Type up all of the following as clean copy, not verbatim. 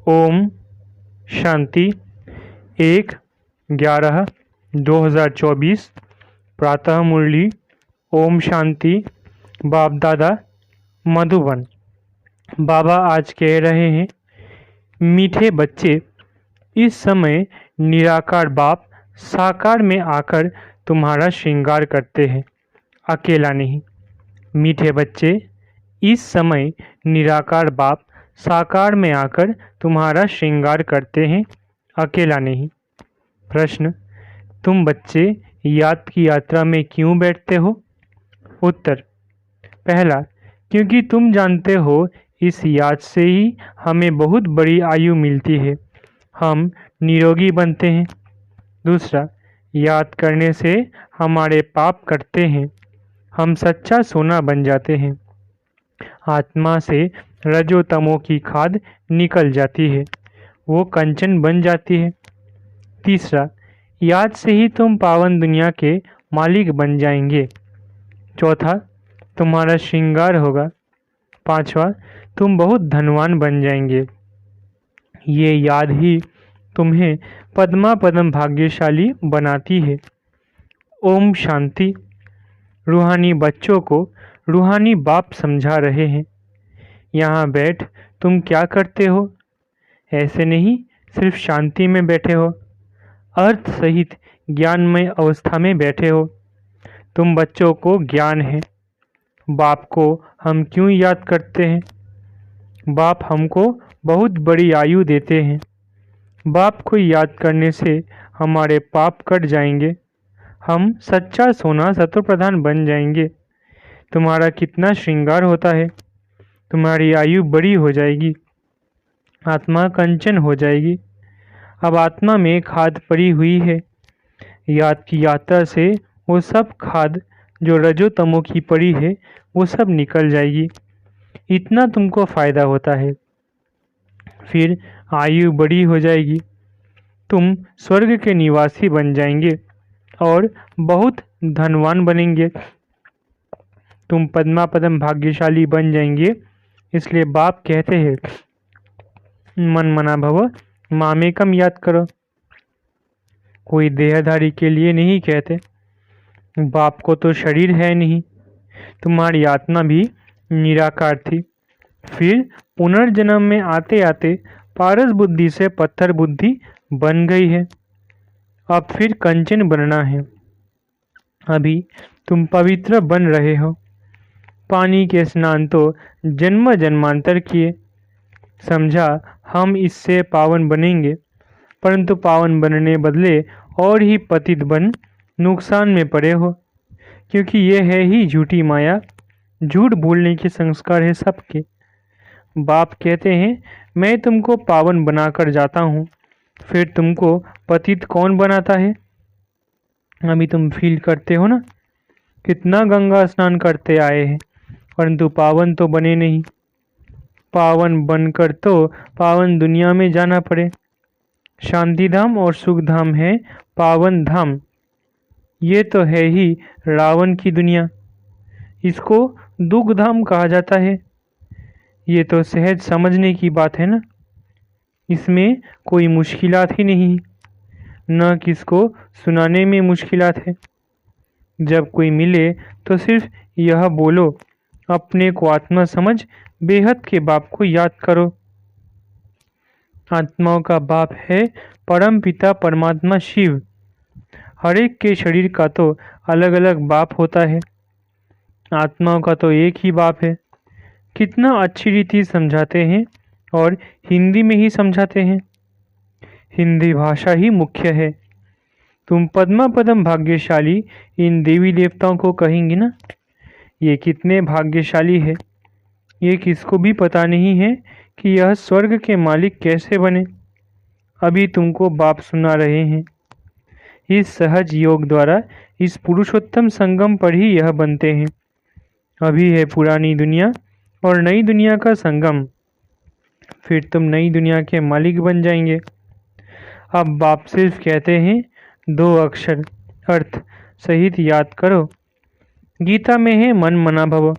ओम शांति 1/11/2024 प्रातः मुरली। ओम शांति। बाप दादा मधुबन। बाबा आज कह रहे हैं, मीठे बच्चे, इस समय निराकार बाप साकार में आकर तुम्हारा श्रृंगार करते हैं, अकेला नहीं। मीठे बच्चे, इस समय निराकार बाप साकार में आकर तुम्हारा श्रृंगार करते हैं, अकेला नहीं। प्रश्न, तुम बच्चे याद की यात्रा में क्यों बैठते हो? उत्तर, पहला, क्योंकि तुम जानते हो इस याद से ही हमें बहुत बड़ी आयु मिलती है, हम निरोगी बनते हैं। दूसरा, याद करने से हमारे पाप कटते हैं, हम सच्चा सोना बन जाते हैं, आत्मा से रजो तमो की खाद निकल जाती है, वो कंचन बन जाती है। तीसरा, याद से ही तुम पावन दुनिया के मालिक बन जाएंगे। चौथा, तुम्हारा श्रृंगार होगा। पांचवा, तुम बहुत धनवान बन जाएंगे। ये याद ही तुम्हें पद्मा पद्म भाग्यशाली बनाती है। ओम शांति। रूहानी बच्चों को रूहानी बाप समझा रहे हैं, यहाँ बैठ तुम क्या करते हो? ऐसे नहीं सिर्फ शांति में बैठे हो, अर्थ सहित ज्ञानमय अवस्था में बैठे हो। तुम बच्चों को ज्ञान है। बाप को हम क्यों याद करते हैं? बाप हमको बहुत बड़ी आयु देते हैं। बाप को याद करने से हमारे पाप कट जाएंगे, हम सच्चा सोना सत्वप्रधान बन जाएंगे। तुम्हारा कितना श्रृंगार होता है, तुम्हारी आयु बड़ी हो जाएगी, आत्मा कंचन हो जाएगी। अब आत्मा में खाद पड़ी हुई है, याद की यात्रा से वो सब खाद जो रजो तमो की पड़ी है वो सब निकल जाएगी। इतना तुमको फायदा होता है, फिर आयु बड़ी हो जाएगी, तुम स्वर्ग के निवासी बन जाएंगे और बहुत धनवान बनेंगे, तुम पद्मा पद्म भाग्यशाली बन जाएंगे। इसलिए बाप कहते हैं, मन मना भव, मामेकम याद करो। कोई देहधारी के लिए नहीं कहते, बाप को तो शरीर है नहीं, तुम्हारी आत्मा भी निराकार थी, फिर पुनर्जन्म में आते आते पारस बुद्धि से पत्थर बुद्धि बन गई है, अब फिर कंचन बनना है। अभी तुम पवित्र बन रहे हो, पानी के स्नान तो जन्म जन्मांतर किए, समझा हम इससे पावन बनेंगे, परंतु पावन बनने बदले और ही पतित बन नुकसान में पड़े हो, क्योंकि ये है ही झूठी माया, झूठ भूलने के संस्कार है सबके। बाप कहते हैं, मैं तुमको पावन बनाकर जाता हूँ, फिर तुमको पतित कौन बनाता है? अभी तुम फील करते हो ना, कितना गंगा स्नान करते आए हैं, परंतु पावन तो बने नहीं। पावन बनकर तो पावन दुनिया में जाना पड़े। शांति धाम और सुख धाम है पावन धाम, ये तो है ही रावण की दुनिया, इसको दुख धाम कहा जाता है। ये तो सहज समझने की बात है ना, इसमें कोई मुश्किलात ही नहीं, न किसको सुनाने में मुश्किलात है। जब कोई मिले तो सिर्फ यह बोलो, अपने को आत्मा समझ बेहद के बाप को याद करो। आत्माओं का बाप है परम पिता परमात्मा शिव। हर एक के शरीर का तो अलग अलग बाप होता है, आत्माओं का तो एक ही बाप है। कितना अच्छी रीति समझाते हैं और हिंदी में ही समझाते हैं, हिंदी भाषा ही मुख्य है। तुम पद्मा पद्म भाग्यशाली इन देवी देवताओं को कहेंगे ना, ये कितने भाग्यशाली है। ये किसको भी पता नहीं है कि यह स्वर्ग के मालिक कैसे बने। अभी तुमको बाप सुना रहे हैं, इस सहज योग द्वारा इस पुरुषोत्तम संगम पर ही यह बनते हैं। अभी है पुरानी दुनिया और नई दुनिया का संगम, फिर तुम नई दुनिया के मालिक बन जाएंगे। अब बाप सिर्फ कहते हैं, 2 अक्षर अर्थ सहित याद करो। गीता में है मन मना भव,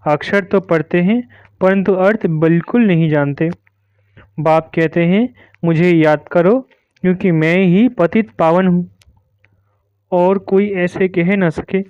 अक्षर तो पढ़ते हैं परंतु अर्थ बिल्कुल नहीं जानते। बाप कहते हैं मुझे याद करो क्योंकि मैं ही पतित पावन हूँ और कोई ऐसे कह न सके।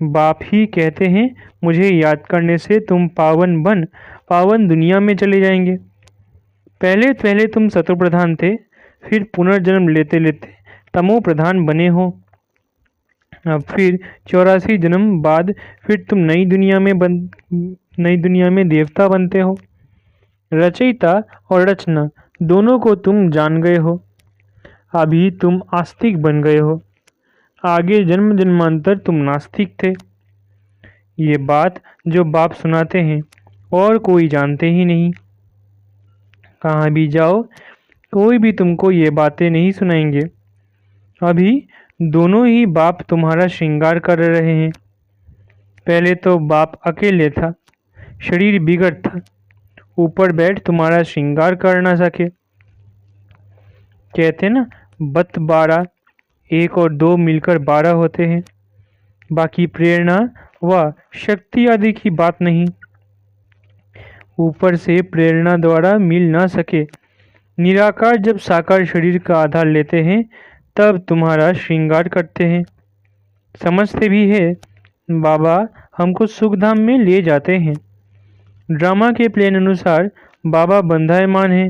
बाप ही कहते हैं मुझे याद करने से तुम पावन दुनिया में चले जाएंगे। पहले पहले तुम सतो प्रधान थे, फिर पुनर्जन्म लेते लेते तमो प्रधान बने हो। अब फिर 84 जन्म बाद फिर तुम नई दुनिया में देवता बनते हो। रचयिता और रचना दोनों को तुम जान गए हो। अभी तुम आस्तिक बन गए हो, आगे जन्म जन्मांतर तुम नास्तिक थे। ये बात जो बाप सुनाते हैं और कोई जानते ही नहीं। कहाँ भी जाओ कोई भी तुमको ये बातें नहीं सुनाएंगे। अभी दोनों ही बाप तुम्हारा श्रृंगार कर रहे हैं। पहले तो बाप अकेले था, शरीर बिगड़ था, ऊपर बैठ तुम्हारा श्रृंगार कर ना सके। कहते ना बत 12, 1 और 2 मिलकर 12 होते हैं। बाकी प्रेरणा व शक्ति आदि की बात नहीं। ऊपर से प्रेरणा द्वारा मिल ना सके। निराकार जब साकार शरीर का आधार लेते हैं तब तुम्हारा श्रृंगार करते हैं। समझते भी है बाबा हमको सुखधाम में ले जाते हैं। ड्रामा के प्लान अनुसार बाबा बंधायमान हैं,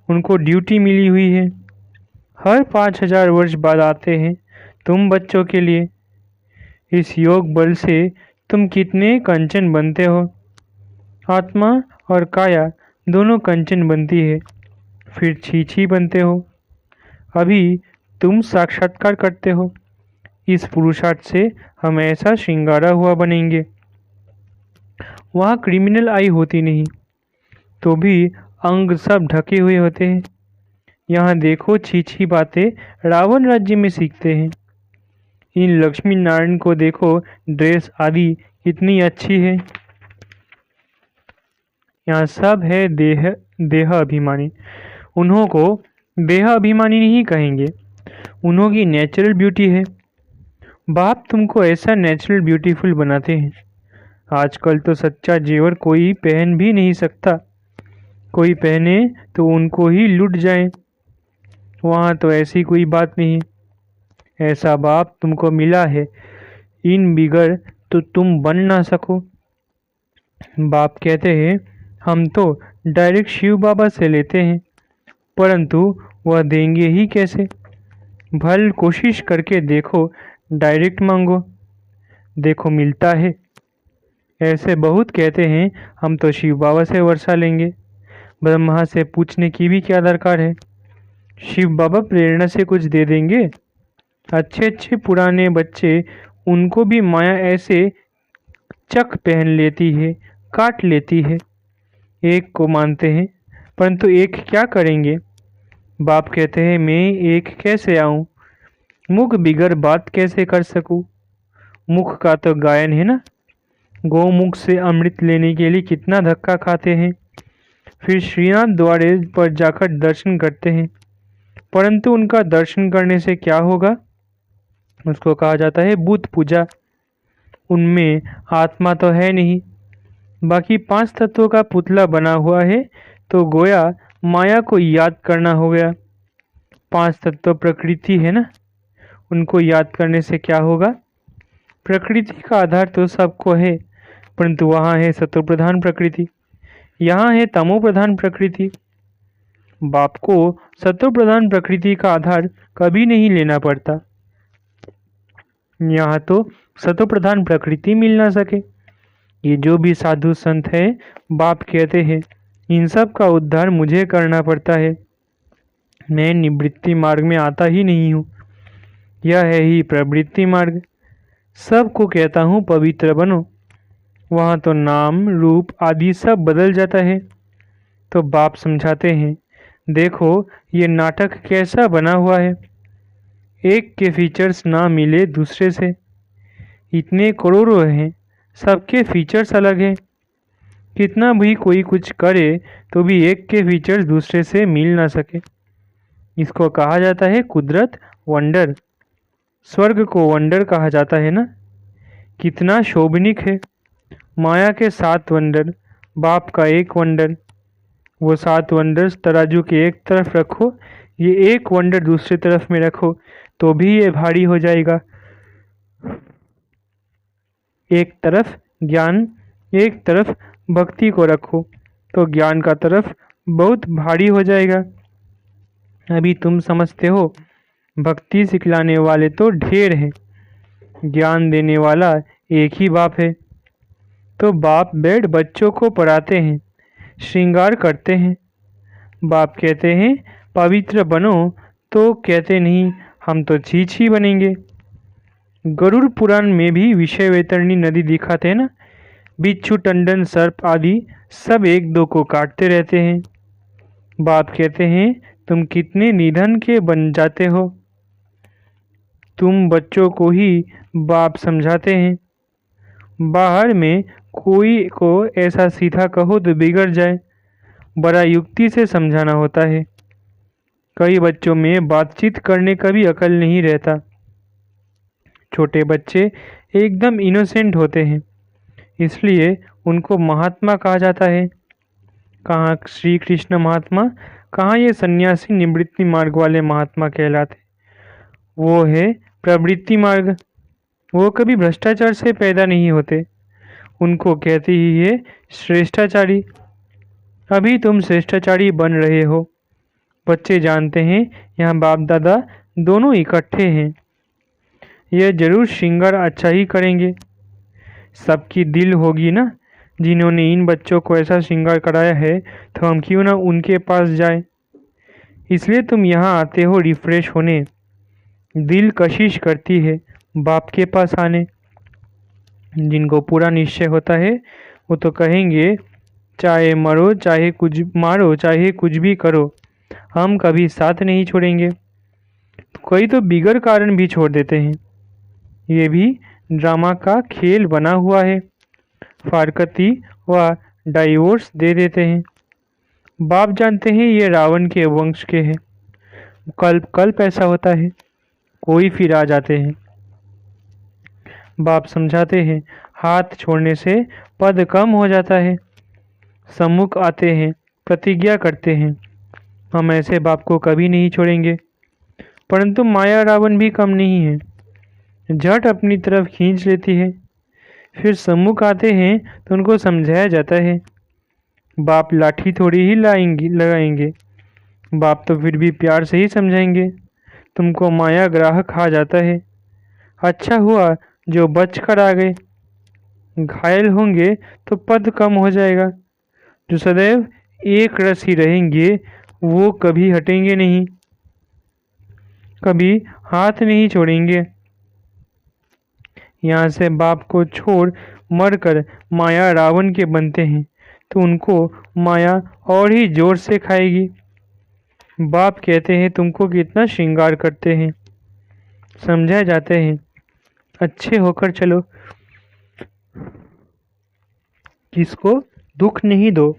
उनको ड्यूटी मिली हुई है। हर 5000 वर्ष बाद आते हैं तुम बच्चों के लिए। इस योग बल से तुम कितने कंचन बनते हो। आत्मा और काया दोनों कंचन बनती है, फिर छीछी बनते हो। अभी तुम साक्षात्कार करते हो। इस पुरुषार्थ से हम ऐसा श्रृंगारा हुआ बनेंगे। वहाँ क्रिमिनल आई होती नहीं तो भी अंग सब ढके हुए होते हैं। यहाँ देखो छीछी बातें रावण राज्य में सीखते हैं। इन लक्ष्मी नारायण को देखो, ड्रेस आदि कितनी अच्छी है। यहाँ सब है देह अभिमानी। उन्हों को देह अभिमानी नहीं कहेंगे, उन्हों की नेचुरल ब्यूटी है। बाप तुमको ऐसा नेचुरल ब्यूटीफुल बनाते हैं। आजकल तो सच्चा जेवर कोई पहन भी नहीं सकता। कोई पहने तो उनको ही लूट जाए। वहाँ तो ऐसी कोई बात नहीं। ऐसा बाप तुमको मिला है, इन बिगड़ तो तुम बन ना सको। बाप कहते हैं हम तो डायरेक्ट शिव बाबा से लेते हैं, परंतु वह देंगे ही कैसे। भल कोशिश करके देखो, डायरेक्ट मांगो, देखो मिलता है। ऐसे बहुत कहते हैं हम तो शिव बाबा से वर्षा लेंगे। ब्रह्मा से पूछने की भी क्या दरकार है। शिव बाबा प्रेरणा से कुछ दे देंगे। अच्छे अच्छे पुराने बच्चे, उनको भी माया ऐसे चक पहन लेती है, काट लेती है। एक को मानते हैं परंतु एक क्या करेंगे। बाप कहते हैं मैं एक कैसे आऊं, मुख बिगर बात कैसे कर सकूं। मुख का तो गायन है ना। गौमुख से अमृत लेने के लिए कितना धक्का खाते हैं, फिर श्रीनाथ द्वारे पर जाकर दर्शन करते हैं, परंतु उनका दर्शन करने से क्या होगा। उसको कहा जाता है बुत पूजा। उनमें आत्मा तो है नहीं। बाकी 5 तत्वों का पुतला बना हुआ है तो गोया माया को याद करना हो गया। 5 तत्व प्रकृति है ना, उनको याद करने से क्या होगा। प्रकृति का आधार तो सबको है, परंतु वहाँ है सतो प्रधान प्रकृति, यहाँ है तमो प्रधान प्रकृति। बाप को सतो प्रधान प्रकृति का आधार कभी नहीं लेना पड़ता। यहाँ तो सतो प्रधान प्रकृति मिल ना सके। ये जो भी साधु संत है, बाप कहते हैं इन सब का उद्धार मुझे करना पड़ता है। मैं निवृत्ति मार्ग में आता ही नहीं हूँ, यह है ही प्रवृत्ति मार्ग। सबको कहता हूँ पवित्र बनो। वहाँ तो नाम रूप आदि सब बदल जाता है। तो बाप समझाते हैं देखो ये नाटक कैसा बना हुआ है। एक के फीचर्स ना मिले दूसरे से। इतने करोड़ों हैं, सबके फीचर्स अलग हैं। कितना भी कोई कुछ करे तो भी एक के फीचर्स दूसरे से मिल ना सके। इसको कहा जाता है कुदरत वंडर। स्वर्ग को वंडर कहा जाता है ना। कितना शोभनिक है। माया के 7 वंडर, बाप का 1 वंडर। वो 7 वंडर्स तराजू के एक तरफ रखो, ये एक वंडर दूसरी तरफ में रखो तो भी ये भारी हो जाएगा। एक तरफ ज्ञान, एक तरफ भक्ति को रखो तो ज्ञान का तरफ बहुत भारी हो जाएगा। अभी तुम समझते हो, भक्ति सिखलाने वाले तो ढेर हैं, ज्ञान देने वाला एक ही बाप है। तो बाप बैठ बच्चों को पढ़ाते हैं, श्रृंगार करते हैं। बाप कहते हैं पवित्र बनो, तो कहते नहीं हम तो छीछ ही बनेंगे। गरुड़ पुराण में भी विषय वैतरणी नदी दिखाते हैं ना, बिच्छू टंडन सर्प आदि सब एक दो को काटते रहते हैं। बाप कहते हैं तुम कितने निधन के बन जाते हो। तुम बच्चों को ही बाप समझाते हैं। बाहर में कोई को ऐसा सीधा कहो तो बिगड़ जाए, बड़ा युक्ति से समझाना होता है। कई बच्चों में बातचीत करने का भी अकल नहीं रहता। छोटे बच्चे एकदम इनोसेंट होते हैं, इसलिए उनको महात्मा कहा जाता है। कहाँ श्री कृष्ण महात्मा, कहाँ ये सन्यासी निवृत्ति मार्ग वाले महात्मा कहलाते। वो है प्रवृत्ति मार्ग। वो कभी भ्रष्टाचार से पैदा नहीं होते, उनको कहती ही है श्रेष्ठाचारी। अभी तुम श्रेष्ठाचारी बन रहे हो। बच्चे जानते हैं यहाँ बाप दादा दोनों इकट्ठे हैं, यह जरूर श्रृंगार अच्छा ही करेंगे। सबकी दिल होगी ना, जिन्होंने इन बच्चों को ऐसा श्रृंगार कराया है, तो हम क्यों ना उनके पास जाए। इसलिए तुम यहाँ आते हो रिफ्रेश होने। दिल कशिश करती है बाप के पास आने। जिनको पूरा निश्चय होता है वो तो कहेंगे चाहे मरो, चाहे कुछ मारो, चाहे कुछ भी करो, हम कभी साथ नहीं छोड़ेंगे। कोई तो बिगर कारण भी छोड़ देते हैं। ये भी ड्रामा का खेल बना हुआ है। फारकती व डाइवोर्स दे देते हैं। बाप जानते हैं ये रावण के वंश के हैं। कल्प ऐसा होता है, कोई फिर आ जाते हैं। बाप समझाते हैं हाथ छोड़ने से पद कम हो जाता है। सम्मुख आते हैं, प्रतिज्ञा करते हैं हम ऐसे बाप को कभी नहीं छोड़ेंगे। परंतु माया रावण भी कम नहीं है, झट अपनी तरफ खींच लेती है। फिर सम्मुख आते हैं तो उनको समझाया जाता है बाप लाठी थोड़ी ही लगाएंगे, बाप तो फिर भी प्यार से ही समझाएंगे। तुमको माया ग्राह कहा जाता है। अच्छा हुआ जो बच कर आ गए, घायल होंगे तो पद कम हो जाएगा। जो सदैव एक रस ही रहेंगे वो कभी हटेंगे नहीं, कभी हाथ नहीं छोड़ेंगे। यहाँ से बाप को छोड़ मरकर माया रावण के बनते हैं तो उनको माया और ही जोर से खाएगी। बाप कहते हैं तुमको कितना श्रृंगार करते हैं, समझाए जाते हैं अच्छे होकर चलो, किसको दुख नहीं दो।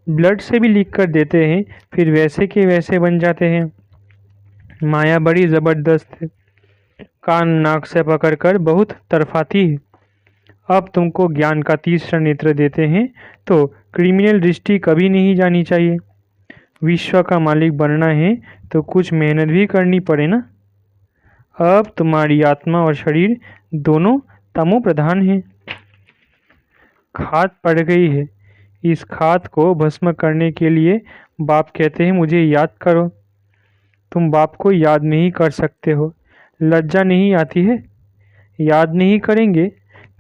ब्लड से भी लिख कर देते हैं, फिर वैसे के वैसे बन जाते हैं। माया बड़ी ज़बरदस्त है, कान नाक से पकड़कर बहुत तरफाती है। अब तुमको ज्ञान का तीसरा नेत्र देते हैं तो क्रिमिनल दृष्टि कभी नहीं जानी चाहिए। विश्व का मालिक बनना है तो कुछ मेहनत भी करनी पड़े ना। अब तुम्हारी आत्मा और शरीर दोनों तमो प्रधान हैं। खाद पड़ गई है, इस खाद को भस्म करने के लिए बाप कहते हैं मुझे याद करो। तुम बाप को याद नहीं कर सकते हो, लज्जा नहीं आती है। याद नहीं करेंगे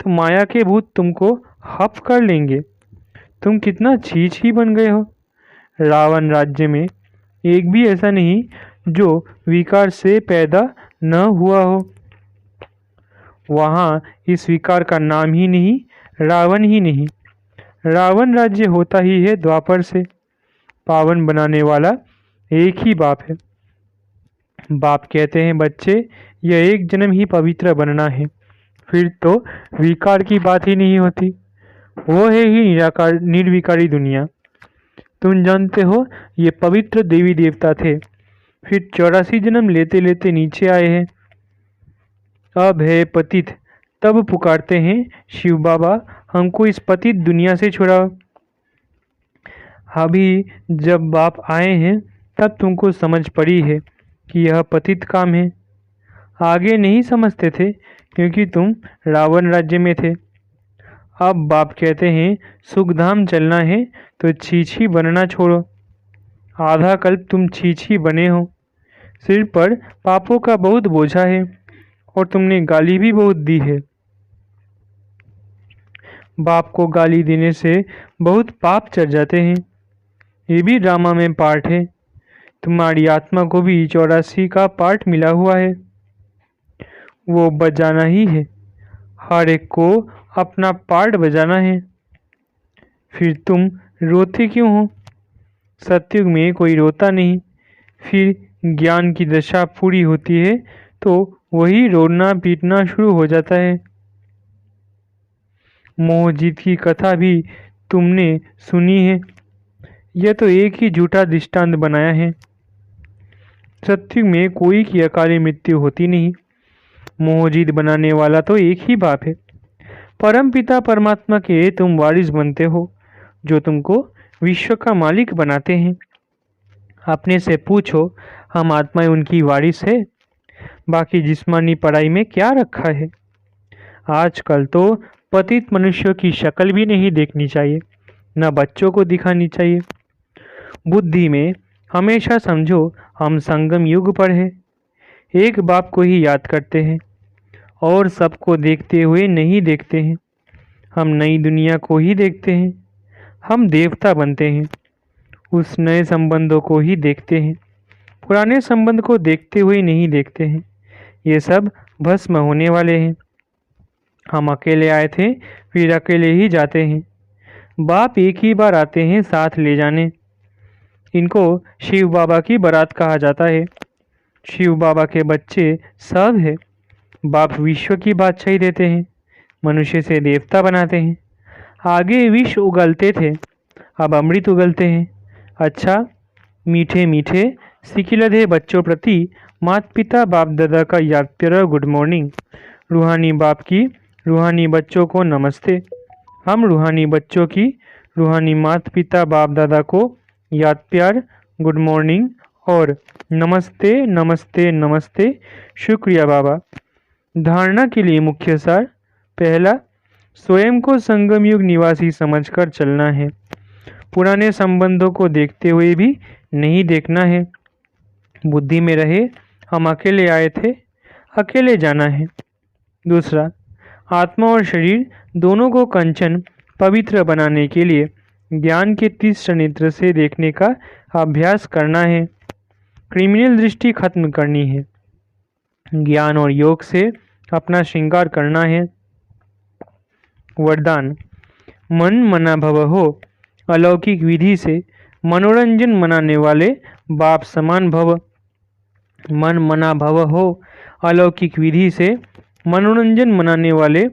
तो माया के भूत तुमको हप कर लेंगे। तुम कितना छीछ ही बन गए हो। रावण राज्य में एक भी ऐसा नहीं जो विकार से पैदा न हुआ हो। वहाँ इस विकार का नाम ही नहीं, रावण ही नहीं। रावण राज्य होता ही है द्वापर से। पावन बनाने वाला एक ही बाप है। बाप कहते हैं बच्चे यह एक जन्म ही पवित्र बनना है, फिर तो विकार की बात ही नहीं होती। वो है ही निराकार निर्विकारी दुनिया। तुम जानते हो ये पवित्र देवी देवता थे, फिर 84 जन्म लेते लेते नीचे आए हैं। अब है पतित, तब पुकारते हैं शिव बाबा हमको इस पतित दुनिया से छुड़ाओ। अभी जब बाप आए हैं तब तुमको समझ पड़ी है कि यह पतित काम है। आगे नहीं समझते थे क्योंकि तुम रावण राज्य में थे। अब बाप कहते हैं सुखधाम चलना है तो छीछी बनना छोड़ो। आधा कल्प तुम छीछी बने हो। सिर पर पापों का बहुत बोझा है और तुमने गाली भी बहुत दी है। बाप को गाली देने से बहुत पाप चढ़ जाते हैं। ये भी ड्रामा में पार्ट है। तुम्हारी आत्मा को भी 84 का पार्ट मिला हुआ है। वो बजाना ही है। हर एक को अपना पार्ट बजाना है। फिर तुम रोते क्यों हो? सतयुग में कोई रोता नहीं। फिर ज्ञान की दशा पूरी होती है तो वही रोना पीटना शुरू हो जाता है। मोहजीत की कथा भी तुमने सुनी है। यह तो एक ही झूठा दृष्टांत बनाया है। सतयुग में कोई की अकाली मृत्यु होती नहीं। मोहजीत बनाने वाला तो एक ही बाप है। परम पिता परमात्मा के तुम वारिस बनते हो जो तुमको विश्व का मालिक बनाते हैं। अपने से पूछो हम आत्माएं उनकी वारिस है? बाकी जिस्मानी पढ़ाई में क्या रखा है? आजकल तो पतित मनुष्यों की शक्ल भी नहीं देखनी चाहिए, न बच्चों को दिखानी चाहिए। बुद्धि में हमेशा समझो हम संगम युग पर है। एक बाप को ही याद करते हैं और सबको देखते हुए नहीं देखते हैं। हम नई दुनिया को ही देखते हैं। हम देवता बनते हैं। उस नए संबंधों को ही देखते हैं। पुराने संबंध को देखते हुए नहीं देखते हैं। ये सब भस्म होने वाले हैं। हम अकेले आए थे फिर अकेले ही जाते हैं। बाप एक ही बार आते हैं साथ ले जाने। इनको शिव बाबा की बारात कहा जाता है। शिव बाबा के बच्चे सब है। बाप विश्व की बादशाही देते हैं। मनुष्य से देवता बनाते हैं। आगे विष उगलते थे, अब अमृत उगलते हैं। अच्छा, मीठे मीठे सिकिलधे बच्चों प्रति माता पिता बाप दादा का याद प्यारा गुड मॉर्निंग। रूहानी बाप की रूहानी बच्चों को नमस्ते। हम रूहानी बच्चों की रूहानी माता पिता बाप दादा को याद प्यार गुड मॉर्निंग और नमस्ते नमस्ते नमस्ते। शुक्रिया बाबा। धारणा के लिए मुख्य सार। पहला, स्वयं को संगम युग निवासी समझकर चलना है। पुराने संबंधों को देखते हुए भी नहीं देखना है। बुद्धि में रहे हम अकेले आए थे, अकेले जाना है। दूसरा, आत्मा और शरीर दोनों को कंचन पवित्र बनाने के लिए ज्ञान के तीव्र नेत्र से देखने का अभ्यास करना है। क्रिमिनल दृष्टि खत्म करनी है। ज्ञान और योग से अपना श्रृंगार करना है। वरदान, मन मना भव हो। अलौकिक विधि से मनोरंजन मनाने वाले बाप समान भव। मन मना भव हो। अलौकिक विधि से मनोरंजन मनाने वाले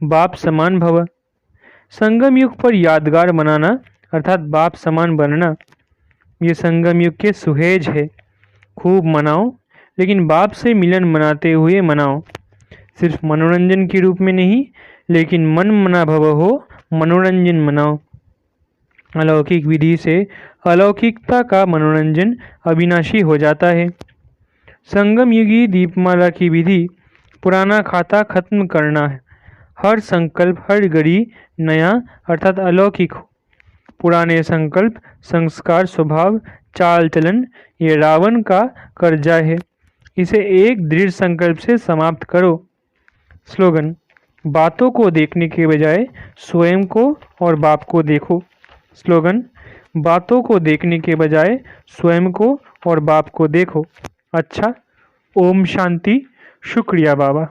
बाप समान भव। संगम युग पर यादगार मनाना अर्थात बाप समान बनना, ये संगम युग के सुहेज है। खूब मनाओ, लेकिन बाप से मिलन मनाते हुए मनाओ। सिर्फ मनोरंजन के रूप में नहीं, लेकिन मन मना भव हो, मनोरंजन मनाओ। अलौकिक विधि से अलौकिकता का मनोरंजन अविनाशी हो जाता है। संगम युगी दीपमाला की विधि पुराना खाता खत्म करना है। हर संकल्प हर घड़ी नया अर्थात अलौकिक हो। पुराने संकल्प संस्कार स्वभाव चाल चलन ये रावण का कर्जा है। इसे एक दृढ़ संकल्प से समाप्त करो। स्लोगन, बातों को देखने के बजाय स्वयं को और बाप को देखो। स्लोगन, बातों को देखने के बजाय स्वयं को और बाप को देखो। अच्छा, ओम शांति। शुक्रिया बाबा।